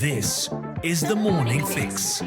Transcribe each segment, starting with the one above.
This is the Morning Fix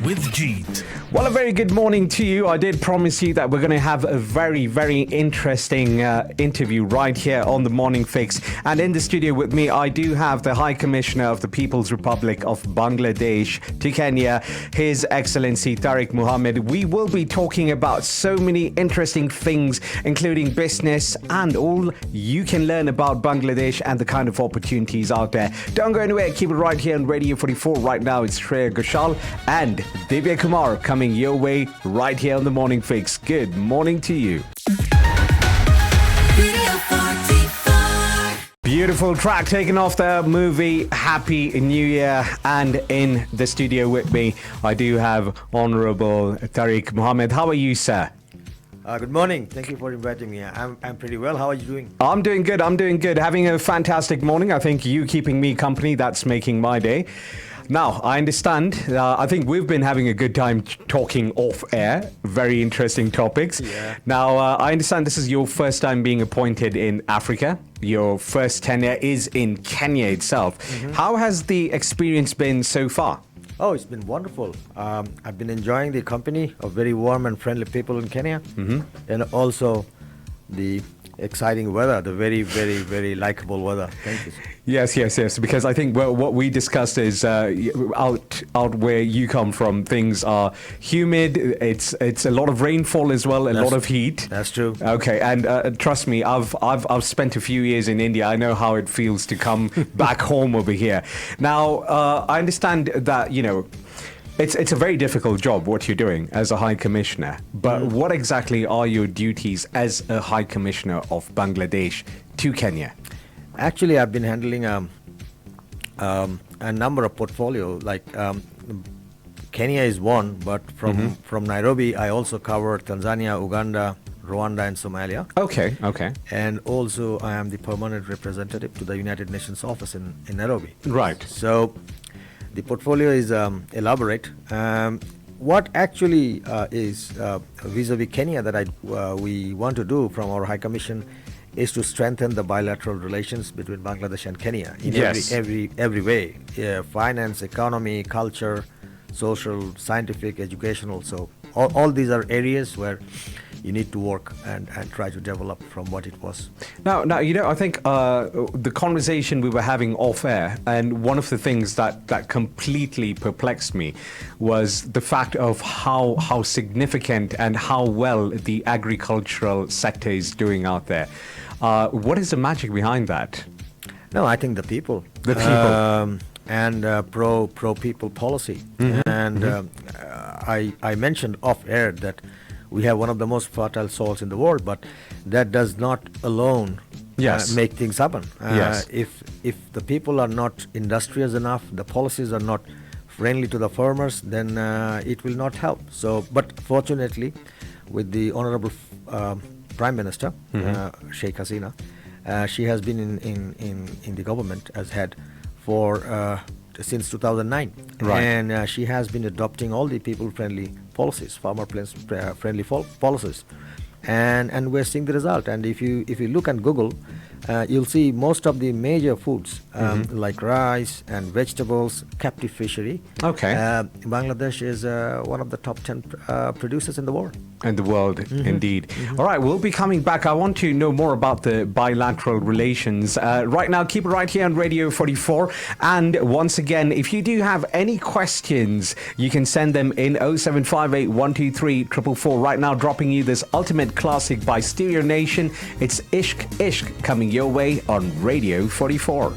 with Jeet. Well, a very good morning to you. I did promise you that we're going to have a very, very interesting interview right here on the Morning Fix. And in the studio with me, I do have the High Commissioner of the People's Republic of Bangladesh to Kenya, His Excellency Tareque Muhammad. We will be talking about so many interesting things, including business and all you can learn about Bangladesh and the kind of opportunities out there. Don't go anywhere. Keep it right here on Radio 44. Right now, it's Shreya Ghoshal and Tareque Kumar coming your way right here on the Morning Fix. Good morning to you. Beautiful track taken off the movie Happy New Year. And in the studio with me, I do have Honorable Tareque Muhammad. How are you, sir? Good morning. Thank you for inviting me. I'm pretty well. How are you doing? I'm doing good. Having a fantastic morning. I think you keeping me company, that's making my day. Now, I understand. I think we've been having a good time talking off air. Very interesting topics. Yeah. Now, I understand this is your first time being appointed in Africa. Your first tenure is in Kenya itself. Mm-hmm. How has the experience been so far? Oh, it's been wonderful. I've been enjoying the company of very warm and friendly people in Kenya. Mm-hmm. And also the exciting weather, the very, very, very likable weather. Thank you. Yes. Because I think what we discussed is out where you come from, things are humid. It's a lot of rainfall as well, a lot of heat. That's true. Okay, and trust me, I've spent a few years in India. I know how it feels to come back home over here. Now, I understand that it's a very difficult job what you're doing as a High Commissioner. But what exactly are your duties as a High Commissioner of Bangladesh to Kenya? Actually, I've been handling a number of portfolio. Like Kenya is one, but from Nairobi, I also cover Tanzania, Uganda, Rwanda, and Somalia. Okay. And also, I am the permanent representative to the United Nations office in Nairobi. Right. So the portfolio is elaborate. What actually is vis-a-vis Kenya that we want to do from our High Commission is to strengthen the bilateral relations between Bangladesh and Kenya in every way. Finance, economy, culture, social, scientific, educational. So all these are areas where you need to work and try to develop from what it was. Now, I think the conversation we were having off air, and one of the things that completely perplexed me was the fact of how significant and how well the agricultural sector is doing out there. What is the magic behind that? No, I think the people. The people. And pro-people policy. Mm-hmm. And I mentioned off air that we have one of the most fertile soils in the world, but that does not alone make things happen. If the people are not industrious enough, the policies are not friendly to the farmers, then it will not help. So, but fortunately, with the Honorable Prime Minister, Sheikh Hasina, she has been in the government as head for since 2009, right. And she has been adopting all the people-friendly policies, farmer-friendly policies, and we're seeing the result. And if you look at Google, you'll see most of the major foods like rice and vegetables, captive fishery. Okay. Bangladesh is one of the top 10 producers in the world. Indeed. All right, we'll be coming back. I want to know more about the bilateral relations. Right now, keep it right here on Radio 44. And once again, if you do have any questions, you can send them in 0758 123 444. Right now, dropping you this ultimate classic by Stereo Nation. It's Ishq Ishq coming your way on Radio 44.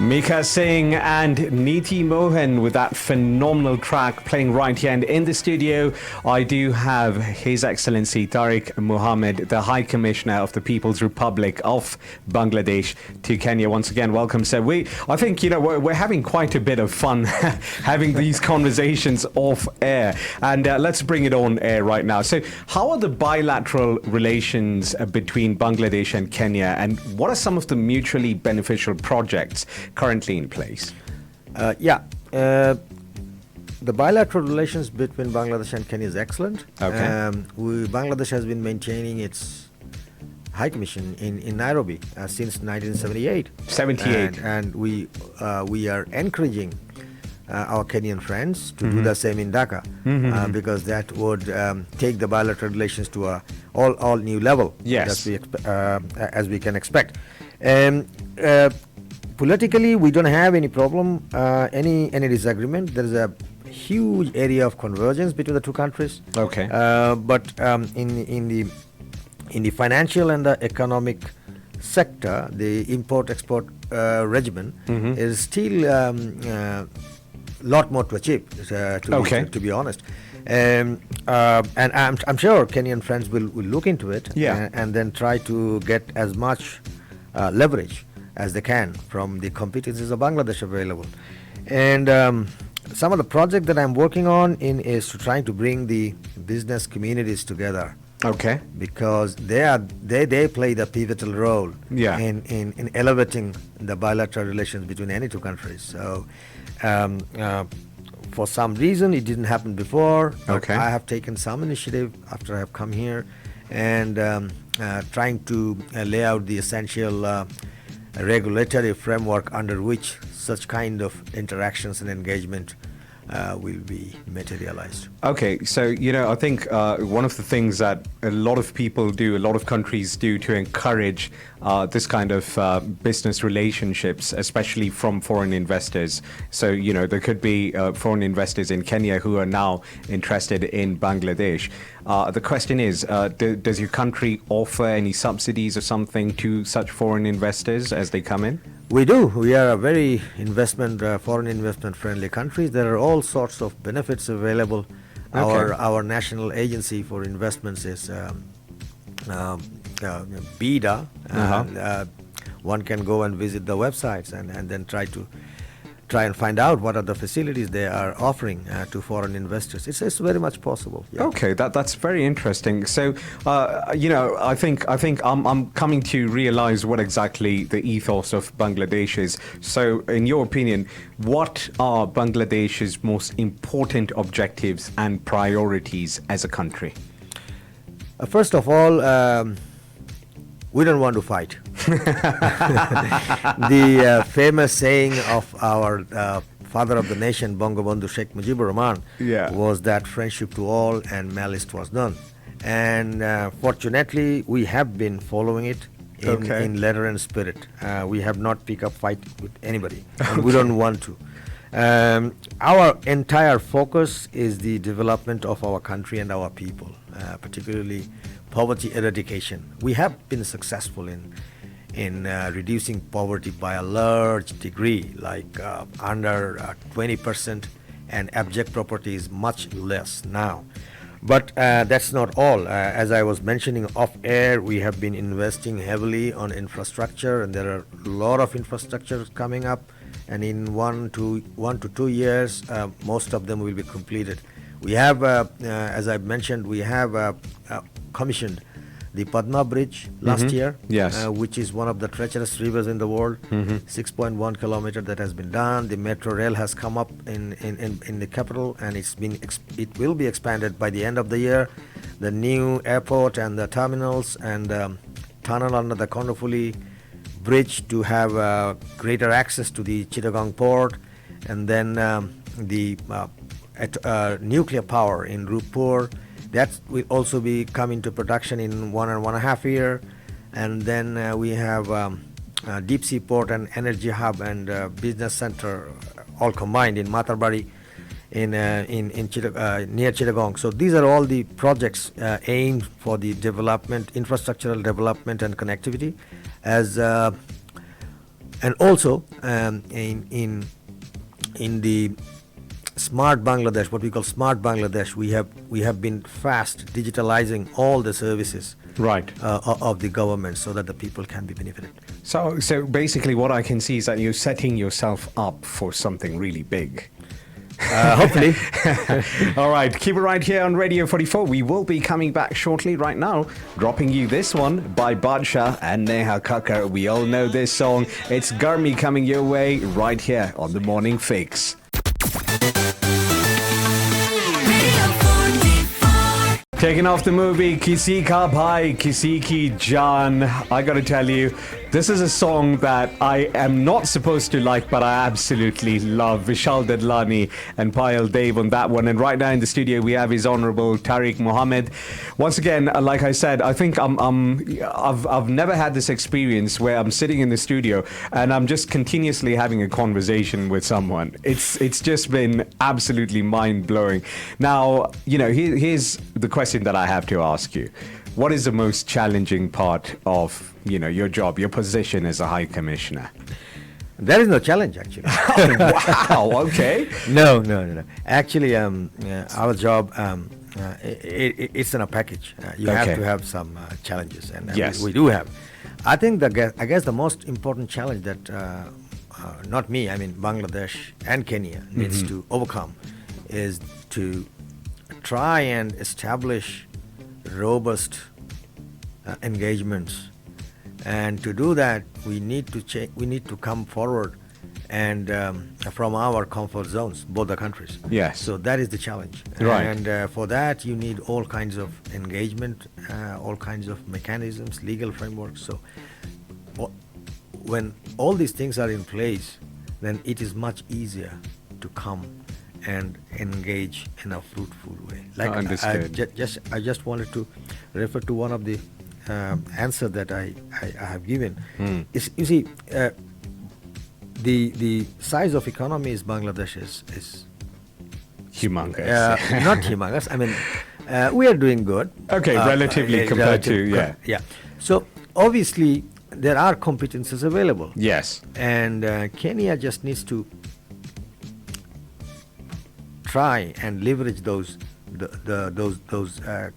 Mika Singh and Neeti Mohan with that phenomenal track playing right here. And in the studio, I do have His Excellency Tareque Muhammad, the High Commissioner of the People's Republic of Bangladesh to Kenya. Once again, welcome, sir. I think, we're having quite a bit of fun having these conversations off air. And let's bring it on air right now. So how are the bilateral relations between Bangladesh and Kenya? And what are some of the mutually beneficial projects currently in place? the bilateral relations between Bangladesh and Kenya is excellent. Okay. Bangladesh has been maintaining its High Commission in Nairobi since 1978. 78. And we are encouraging our Kenyan friends to do the same in Dhaka, because that would take the bilateral relations to a all new level. Yes. As we can expect. Politically, we don't have any problem, any disagreement. There is a huge area of convergence between the two countries. Okay. But in the financial and the economic sector, the import-export regimen is still lot more to achieve. To be honest, and I'm sure Kenyan friends will look into it. Yeah. And then try to get as much leverage as they can from the competencies of Bangladesh available. And some of the project that I'm working on is to trying to bring the business communities together. Okay. Because they play the pivotal role in elevating the bilateral relations between any two countries. So for some reason it didn't happen before. Okay. I have taken some initiative after I have come here, and trying to lay out the essential regulatory framework under which such kind of interactions and engagement will be materialized. Okay, so I think one of the things that a lot of people do, a lot of countries do to encourage this kind of business relationships, especially from foreign investors. So there could be foreign investors in Kenya who are now interested in Bangladesh. The question is, does your country offer any subsidies or something to such foreign investors as they come in? We do. We are a very foreign investment friendly country. There are all sorts of benefits available. Okay. Our national agency for investments is BIDA. One can go and visit the websites and then try and find out what are the facilities they are offering to foreign investors. It's very much possible. Yeah. Okay, that's very interesting. So, I think I'm coming to realize what exactly the ethos of Bangladesh is. So, in your opinion, what are Bangladesh's most important objectives and priorities as a country? First of all, we don't want to fight. The famous saying of our father of the nation, Bangabandhu Sheikh Mujibur Rahman, was that friendship to all and malice towards none. And fortunately, we have been following it in letter and spirit. We have not picked up fight with anybody. And we don't want to. Our entire focus is the development of our country and our people, particularly poverty eradication. We have been successful in reducing poverty by a large degree, like under 20%, and abject poverty is much less now. But that's not all. As I was mentioning off air, we have been investing heavily on infrastructure, and there are a lot of infrastructures coming up, and in 1 to 2 years, most of them will be completed. We have, as I mentioned, we have commissioned the Padma Bridge last year, which is one of the treacherous rivers in the world. 6.1 kilometer that has been done. The metro rail has come up in the capital, and it will be expanded by the end of the year. The new airport and the terminals and tunnel under the Kondofuli Bridge to have greater access to the Chittagong port, and then the nuclear power in Rupur. That will also be coming to production in 1.5 years. And then we have deep sea port and energy hub and business center all combined in Matarbari near Chittagong. So these are all the projects aimed for the development, infrastructural development and connectivity, and also in the Smart Bangladesh, what we call Smart Bangladesh, we have been fast digitalizing all the services of the government so that the people can be benefited. So basically what I can see is that you're setting yourself up for something really big. Hopefully. All right, keep it right here on Radio 44. We will be coming back shortly. Right now, dropping you this one by Badshah and Neha Kakkar. We all know this song. It's Garmi coming your way right here on The Morning Fix. Taking off the movie Kisi Ka Bhai, Kisi Ki Jaan. I gotta tell you, this is a song that I am not supposed to like, but I absolutely love. Vishal Dadlani and Payal Dev on that one. And right now in the studio, we have His Honorable Tareque Muhammad. Once again, like I said, I think I've never had this experience where I'm sitting in the studio and I'm just continuously having a conversation with someone. It's just been absolutely mind-blowing. Now, here's the question that I have to ask you. What is the most challenging part of, your job, your position as a High Commissioner? There is no challenge, actually. Oh, wow, okay. No. Actually, our job, it's in a package. You have to have some challenges, and yes. we do have. I guess the most important challenge that, not me, I mean Bangladesh and Kenya needs to overcome is to try and establish robust engagements, and to do that we need to come forward and from our comfort zones, both the countries. Yes. So that is the challenge. Right. And for that you need all kinds of engagement, all kinds of mechanisms, legal frameworks. So when all these things are in place, then it is much easier to come and engage in a fruitful way. Like I just wanted to refer to one of the answer that I have given. You see, the size of economy is Bangladesh is humongous. Not humongous. I mean, we are doing good. Okay, relatively compared to yeah. So obviously there are competences available. Yes. And Kenya just needs to try and leverage those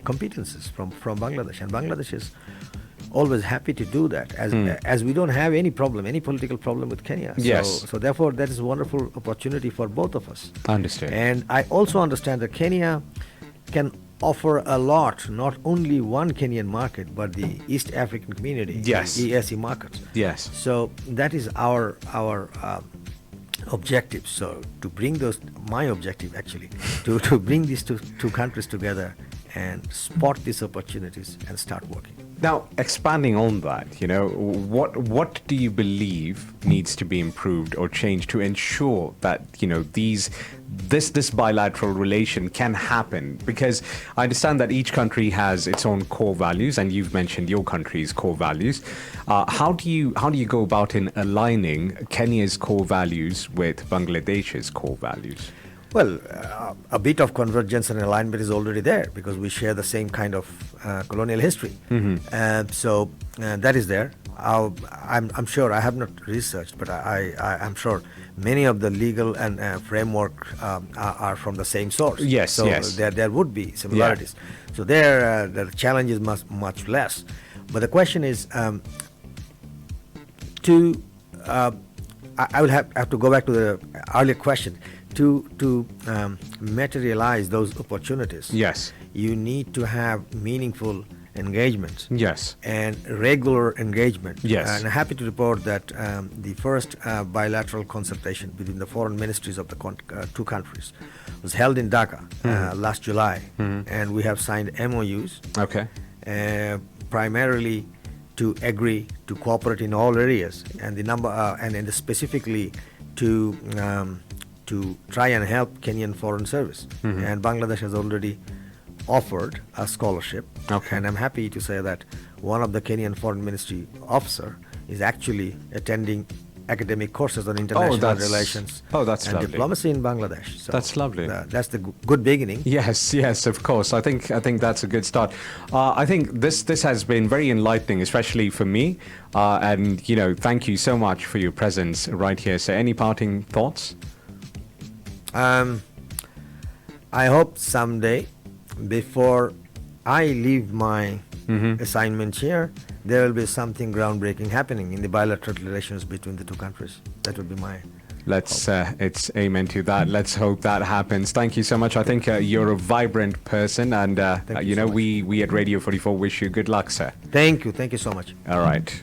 competences from Bangladesh, and Bangladesh is always happy to do that, as we don't have any political problem with Kenya. Yes. So therefore that is a wonderful opportunity for both of us. Understood. And I also understand that Kenya can offer a lot, not only one Kenyan market, but the East African community, yes, the ESE markets. Yes. So that is our objective. So to bring my objective actually, to bring these two countries together and spot these opportunities and start working. Now, expanding on that, what do you believe needs to be improved or changed to ensure that, this bilateral relation can happen? Because I understand that each country has its own core values, and you've mentioned your country's core values. How do you go about in aligning Kenya's core values with Bangladesh's core values? Well, a bit of convergence and alignment is already there because we share the same kind of colonial history. So that is there. I'm sure, I have not researched, but I'm sure many of the legal and framework are from the same source. Yes, so yes. There would be similarities. Yeah. So there, the challenge is much less. But the question is, I will have to go back to the earlier question. To materialize those opportunities, yes, you need to have meaningful engagement, yes, and regular engagement. Yes. And I'm happy to report that the first bilateral consultation between the foreign ministries of the two countries was held in Dhaka last July, and we have signed MOUs. Okay. Primarily to agree to cooperate in all areas, and the number and specifically to try and help Kenyan Foreign Service. And Bangladesh has already offered a scholarship. Okay. And I'm happy to say that one of the Kenyan Foreign Ministry officer is actually attending academic courses on international relations and lovely. diplomacy in Bangladesh. So that's lovely. That's the good beginning. Yes, of course. I think that's a good start. I think this has been very enlightening, especially for me. And thank you so much for your presence right here. So, any parting thoughts? I hope someday, before I leave my assignment here, there will be something groundbreaking happening in the bilateral relations between the two countries. That would be my it's amen to that. Let's hope that happens. Thank you so much. I think you're a vibrant person, and so we at Radio 44 wish you good luck, sir. Thank you so much. All right.